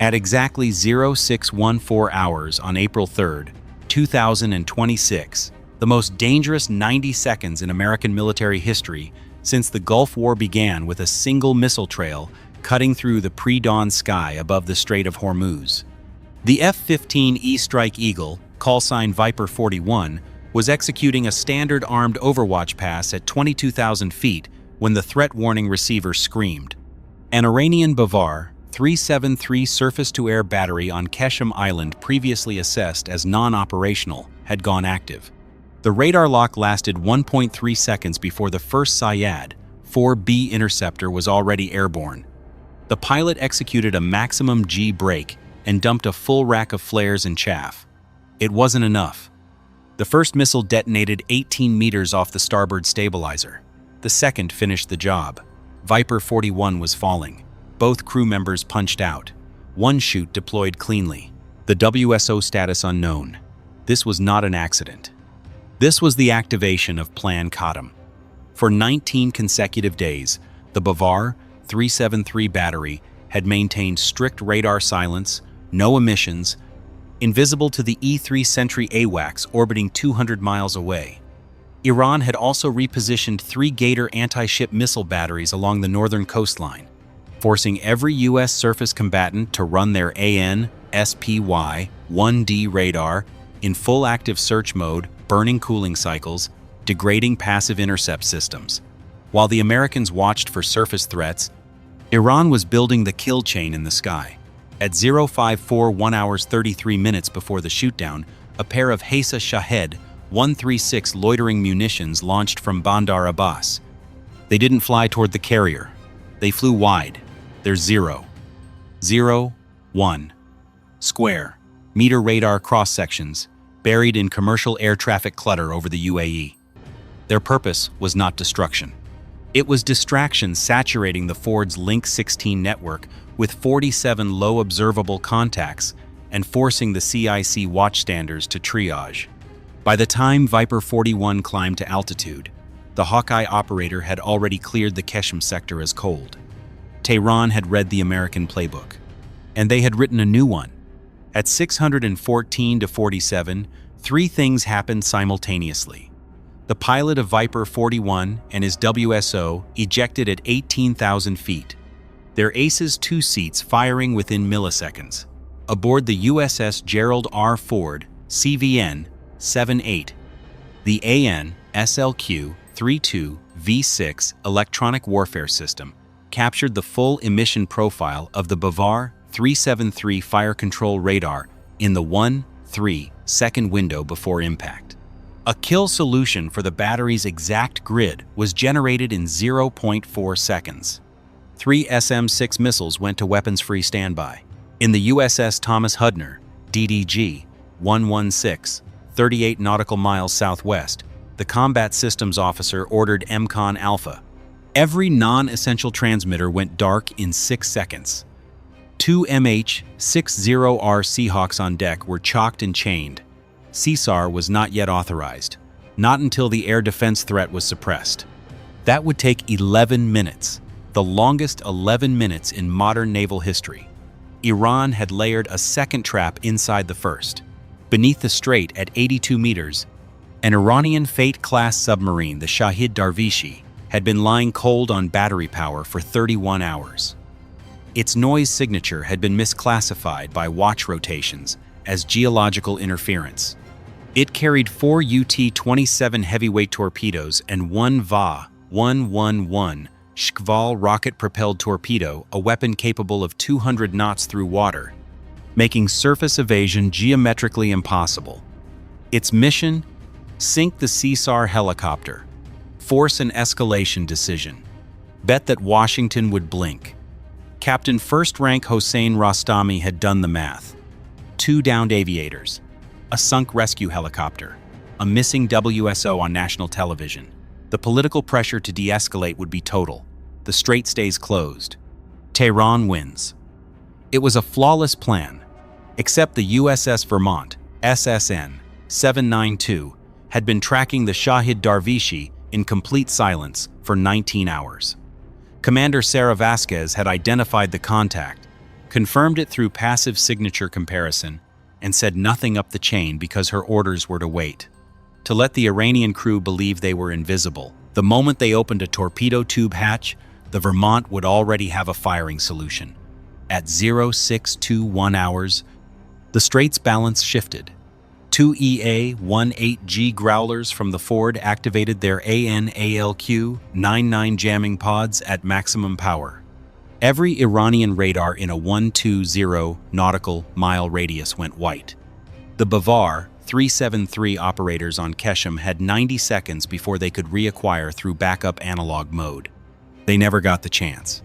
At exactly 0614 hours on April 3, 2026, the most dangerous 90 seconds in American military history since the Gulf War began, with a single missile trail cutting through the pre-dawn sky above the Strait of Hormuz. The F-15E Strike Eagle, callsign Viper-41, was executing a standard armed overwatch pass at 22,000 feet when the threat warning receiver screamed. An Iranian Bavar-373 surface-to-air battery on Qeshm Island, previously assessed as non-operational, had gone active. The radar lock lasted 1.3 seconds before the first Syad 4B interceptor was already airborne. The pilot executed a maximum G brake and dumped a full rack of flares and chaff. It wasn't enough. The first missile detonated 18 meters off the starboard stabilizer. The second finished the job. Viper-41 was falling. Both crew members punched out. One chute deployed cleanly. The WSO status unknown. This was not an accident. This was the activation of Plan Qeshm. For 19 consecutive days, the Bavar-373 battery had maintained strict radar silence, no emissions, invisible to the E-3 Sentry AWACS orbiting 200 miles away. Iran had also repositioned 3 Gator anti-ship missile batteries along the northern coastline, forcing every U.S. surface combatant to run their AN/SPY-1D radar in full active search mode, burning cooling cycles, degrading passive intercept systems. While the Americans watched for surface threats, Iran was building the kill chain in the sky. At 0541 hours 33 minutes before the shootdown, a pair of Hesa Shahed 136 loitering munitions launched from Bandar Abbas. They didn't fly toward the carrier. They flew wide. They're 0, 1 square meter radar cross-sections buried in commercial air traffic clutter over the UAE. Their purpose was not destruction. It was distraction, saturating the Ford's Link 16 network with 47 low observable contacts and forcing the CIC watchstanders to triage. By the time Viper-41 climbed to altitude, the Hawkeye operator had already cleared the Qeshm sector as cold. Tehran had read the American playbook, and they had written a new one. At 614 to 47, 3 things happened simultaneously. The pilot of Viper-41 and his WSO ejected at 18,000 feet. Their Aces 2 seats firing within milliseconds. Aboard the USS Gerald R. Ford, CVN 78, the AN/SLQ-32V6 electronic warfare system captured the full emission profile of the Bavar-373 fire control radar in the 1-3 second window before impact. A kill solution for the battery's exact grid was generated in 0.4 seconds. 3 SM-6 missiles went to weapons-free standby. In the USS Thomas Hudner, DDG-116, 38 nautical miles southwest, the combat systems officer ordered MCON Alpha. Every non-essential transmitter went dark in 6 seconds. 2 MH-60R Seahawks on deck were chalked and chained. CSAR was not yet authorized, not until the air defense threat was suppressed. That would take 11 minutes, the longest 11 minutes in modern naval history. Iran had layered a second trap inside the first. Beneath the strait at 82 meters, an Iranian Fateh-class submarine, the Shahid Darvishi, had been lying cold on battery power for 31 hours. Its noise signature had been misclassified by watch rotations as geological interference. It carried 4 UT-27 heavyweight torpedoes and 1 VA-111 Shkval rocket-propelled torpedo, a weapon capable of 200 knots through water, making surface evasion geometrically impossible. Its mission? Sink the CSAR helicopter. Force an escalation decision. Bet that Washington would blink. Captain First Rank Hossein Rostami had done the math. 2 downed aviators, a sunk rescue helicopter, a missing WSO on national television. The political pressure to de-escalate would be total. The strait stays closed. Tehran wins. It was a flawless plan, except the USS Vermont, SSN 792, had been tracking the Shahid Darvishi in complete silence for 19 hours. Commander Sarah Vasquez had identified the contact, confirmed it through passive signature comparison, and said nothing up the chain because her orders were to wait. To let the Iranian crew believe they were invisible. The moment they opened a torpedo tube hatch, the Vermont would already have a firing solution. At 0621 hours, the strait's balance shifted. Two EA-18G Growlers from the Ford activated their ANALQ-99 jamming pods at maximum power. Every Iranian radar in a 120 nautical mile radius went white. The Bavar-373 operators on Qeshm had 90 seconds before they could reacquire through backup analog mode. They never got the chance.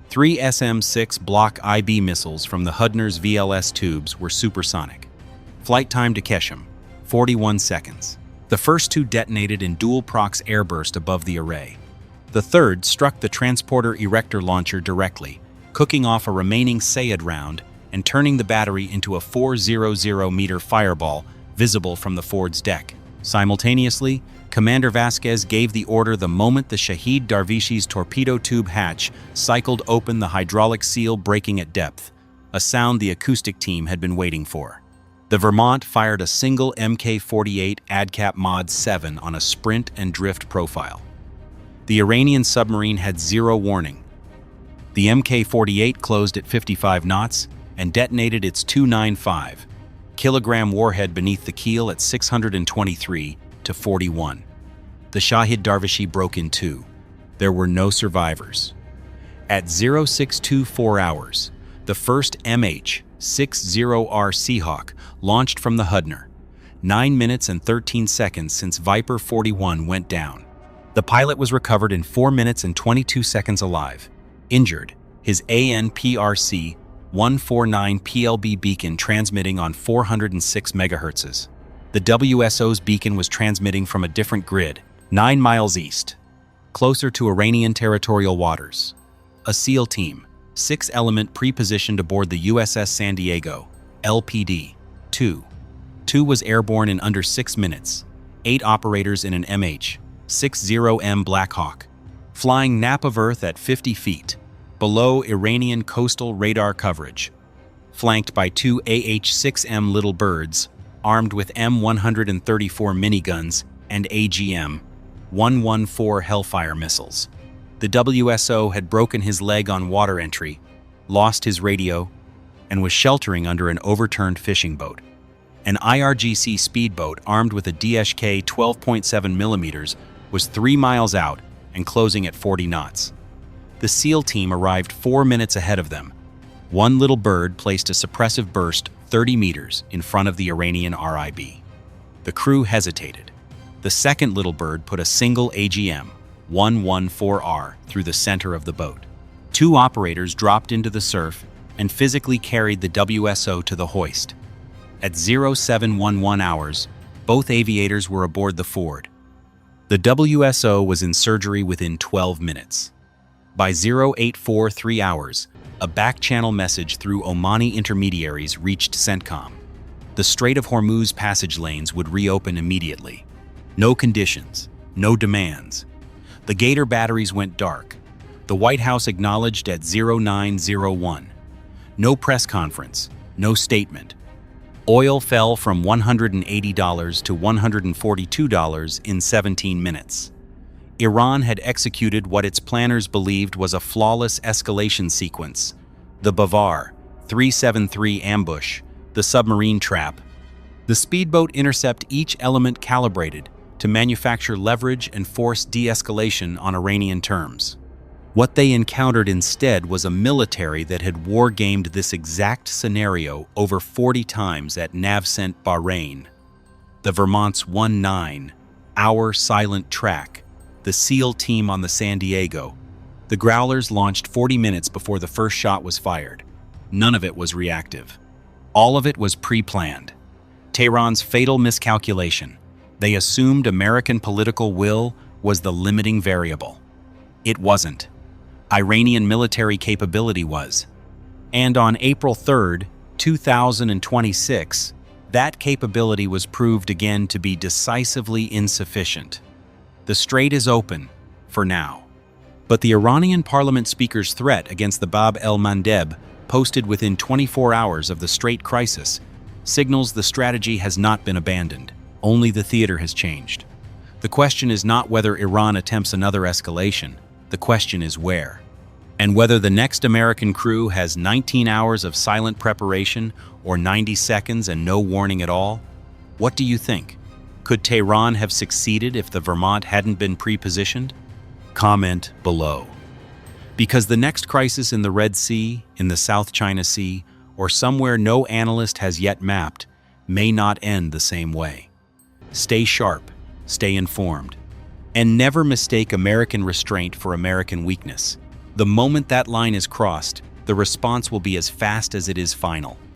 3 SM-6 Block IB missiles from the Hudner's VLS tubes were supersonic. Flight time to Qeshm, 41 seconds. The first two detonated in dual prox airburst above the array. The third struck the transporter erector launcher directly, cooking off a remaining Sayed round and turning the battery into a 400-meter fireball visible from the Ford's deck. Simultaneously, Commander Vasquez gave the order the moment the Shahid Darvishi's torpedo tube hatch cycled open, the hydraulic seal breaking at depth, a sound the acoustic team had been waiting for. The Vermont fired a single Mk-48 ADCAP Mod 7 on a sprint and drift profile. The Iranian submarine had zero warning. The Mk-48 closed at 55 knots and detonated its 295-kilogram warhead beneath the keel at 623 to 41. The Shahid Darvishi broke in two. There were no survivors. At 0624 hours, the first MH-60R Seahawk launched from the Hudner, 9 minutes and 13 seconds since Viper 41 went down. The pilot was recovered in 4 minutes and 22 seconds alive. Injured, his ANPRC 149 PLB beacon transmitting on 406 MHz. The WSO's beacon was transmitting from a different grid, 9 miles east, closer to Iranian territorial waters. A SEAL team, 6-element pre-positioned aboard the USS San Diego, LPD-2. 2 was airborne in under 6 minutes, 8 operators in an MH-60M Black Hawk, flying nap of Earth at 50 feet, below Iranian coastal radar coverage, flanked by 2 AH-6M Little Birds, armed with M134 miniguns and AGM-114 Hellfire missiles. The WSO had broken his leg on water entry, lost his radio, and was sheltering under an overturned fishing boat. An IRGC speedboat armed with a DSK 12.7mm was 3 miles out and closing at 40 knots. The SEAL team arrived 4 minutes ahead of them. One Little Bird placed a suppressive burst 30 meters in front of the Iranian RIB. The crew hesitated. The second Little Bird put a single AGM-114R through the center of the boat. 2 operators dropped into the surf and physically carried the WSO to the hoist. At 0711 hours, both aviators were aboard the Ford. The WSO was in surgery within 12 minutes. By 0843 hours, a back-channel message through Omani intermediaries reached CENTCOM. The Strait of Hormuz passage lanes would reopen immediately. No conditions, no demands. The Gator batteries went dark. The White House acknowledged at 0901. No press conference, no statement. Oil fell from $180 to $142 in 17 minutes. Iran had executed what its planners believed was a flawless escalation sequence: the Bavar-373 ambush, the submarine trap. The speedboat intercept, each element calibrated to manufacture leverage and force de-escalation on Iranian terms. What they encountered instead was a military that had war-gamed this exact scenario over 40 times at Navcent, Bahrain. The Vermont's 19-hour silent track, the SEAL team on the San Diego. The Growlers launched 40 minutes before the first shot was fired. None of it was reactive. All of it was pre-planned. Tehran's fatal miscalculation. They assumed American political will was the limiting variable. It wasn't. Iranian military capability was. And on April 3, 2026, that capability was proved again to be decisively insufficient. The strait is open, for now. But the Iranian parliament speaker's threat against the Bab el-Mandeb posted within 24 hours of the Strait crisis, signals the strategy has not been abandoned. Only the theater has changed. The question is not whether Iran attempts another escalation. The question is where. And whether the next American crew has 19 hours of silent preparation or 90 seconds and no warning at all. What do you think? Could Tehran have succeeded if the Vermont hadn't been pre-positioned? Comment below. Because the next crisis in the Red Sea, in the South China Sea, or somewhere no analyst has yet mapped, may not end the same way. Stay sharp, stay informed, and never mistake American restraint for American weakness. The moment that line is crossed, the response will be as fast as it is final.